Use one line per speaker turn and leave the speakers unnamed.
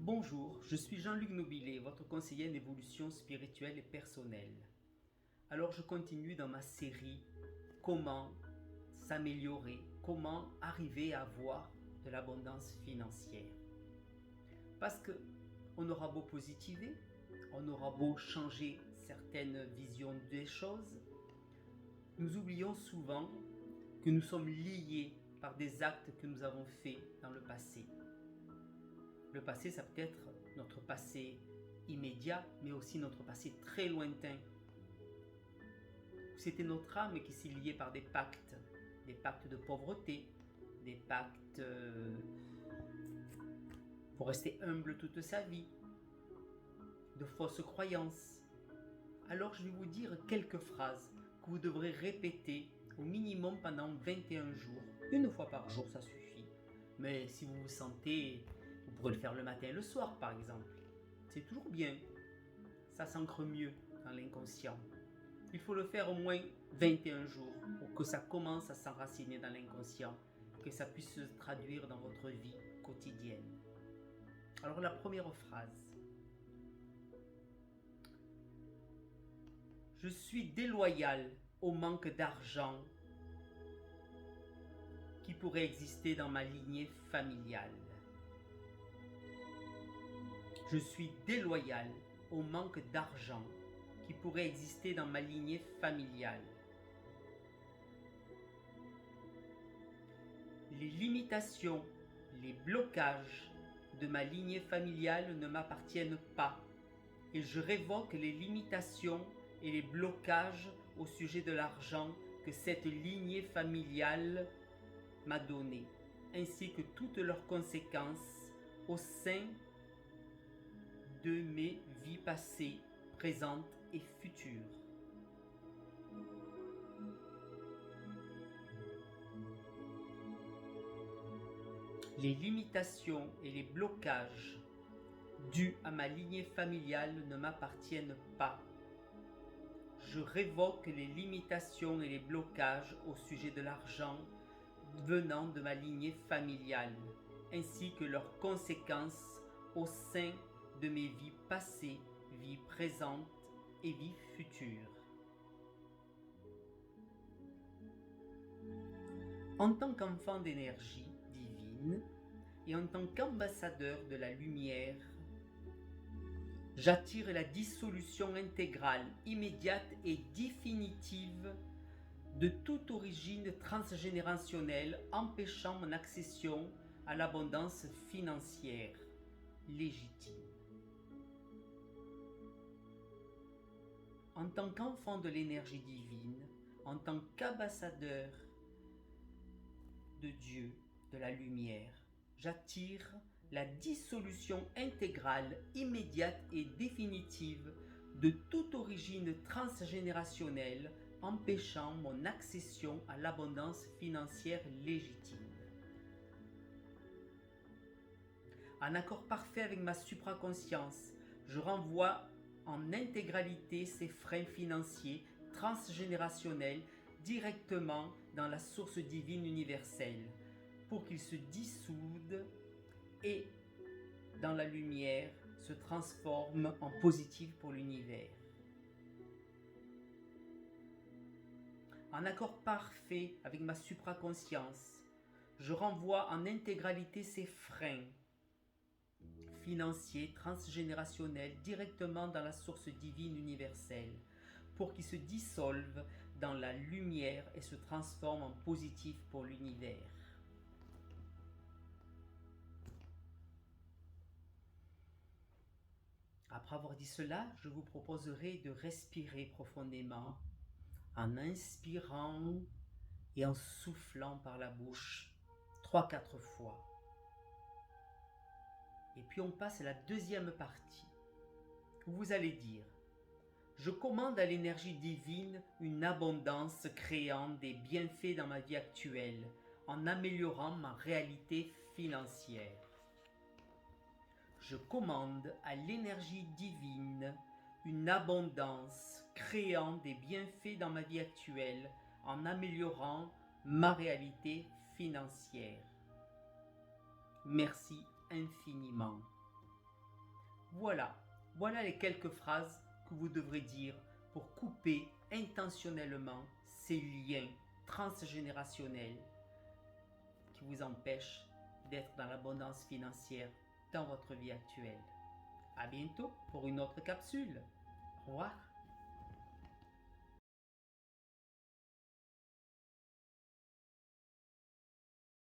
Bonjour, je suis Jean-Luc Nobilet, votre conseiller en évolution spirituelle et personnelle. Alors je continue dans ma série Comment s'améliorer, comment arriver à avoir de l'abondance financière. Parce que on aura beau positiver, on aura beau changer certaines visions des choses, nous oublions souvent que nous sommes liés par des actes que nous avons faits dans le passé. Le passé, ça peut être notre passé immédiat, mais aussi notre passé très lointain. C'était notre âme qui s'est liée par des pactes de pauvreté, des pactes pour rester humble toute sa vie, de fausses croyances. Alors je vais vous dire quelques phrases que vous devrez répéter au minimum pendant 21 jours. Une fois par jour, ça suffit. Mais si vous vous sentez, vous pourrez le faire le matin et le soir par exemple. C'est toujours bien. Ça s'ancre mieux dans l'inconscient. Il faut le faire au moins 21 jours pour que ça commence à s'enraciner dans l'inconscient, que ça puisse se traduire dans votre vie quotidienne. Alors la première phrase. Je suis déloyal au manque d'argent qui pourrait exister dans ma lignée familiale. Je suis déloyal au manque d'argent qui pourrait exister dans ma lignée familiale. Les limitations, les blocages de ma lignée familiale ne m'appartiennent pas et je révoque les limitations et les blocages au sujet de l'argent que cette lignée familiale m'a donné, ainsi que toutes leurs conséquences au sein de mes vies passées, présentes et futures. Les limitations et les blocages dus à ma lignée familiale ne m'appartiennent pas. Je révoque les limitations et les blocages au sujet de l'argent venant de ma lignée familiale, ainsi que leurs conséquences au sein de mes vies passées, vies présentes et vies futures. En tant qu'enfant d'énergie divine et en tant qu'ambassadeur de la lumière, j'attire la dissolution intégrale, immédiate et définitive de toute origine transgénérationnelle empêchant mon accession à l'abondance financière légitime. En tant qu'enfant de l'énergie divine, en tant qu'ambassadeur de Dieu, de la lumière, j'attire la dissolution intégrale, immédiate et définitive de toute origine transgénérationnelle empêchant mon accession à l'abondance financière légitime. En accord parfait avec ma supraconscience, je renvoie en intégralité ces freins financiers transgénérationnels directement dans la source divine universelle pour qu'ils se dissoudent et dans la lumière se transforment en positif pour l'univers. En accord parfait avec ma supraconscience, je renvoie en intégralité ces freins financiers transgénérationnels directement dans la source divine universelle pour qu'ils se dissolvent dans la lumière et se transforment en positif pour l'univers. Après avoir dit cela, je vous proposerai de respirer profondément en inspirant et en soufflant par la bouche 3-4 fois. Et puis on passe à la deuxième partie, où vous allez dire « Je commande à l'énergie divine une abondance créant des bienfaits dans ma vie actuelle, en améliorant ma réalité financière. » Je commande à l'énergie divine une abondance créant des bienfaits dans ma vie actuelle, en améliorant ma réalité financière. Merci infiniment. Voilà les quelques phrases que vous devrez dire pour couper intentionnellement ces liens transgénérationnels qui vous empêchent d'être dans l'abondance financière dans votre vie actuelle. À bientôt pour une autre capsule. Au revoir.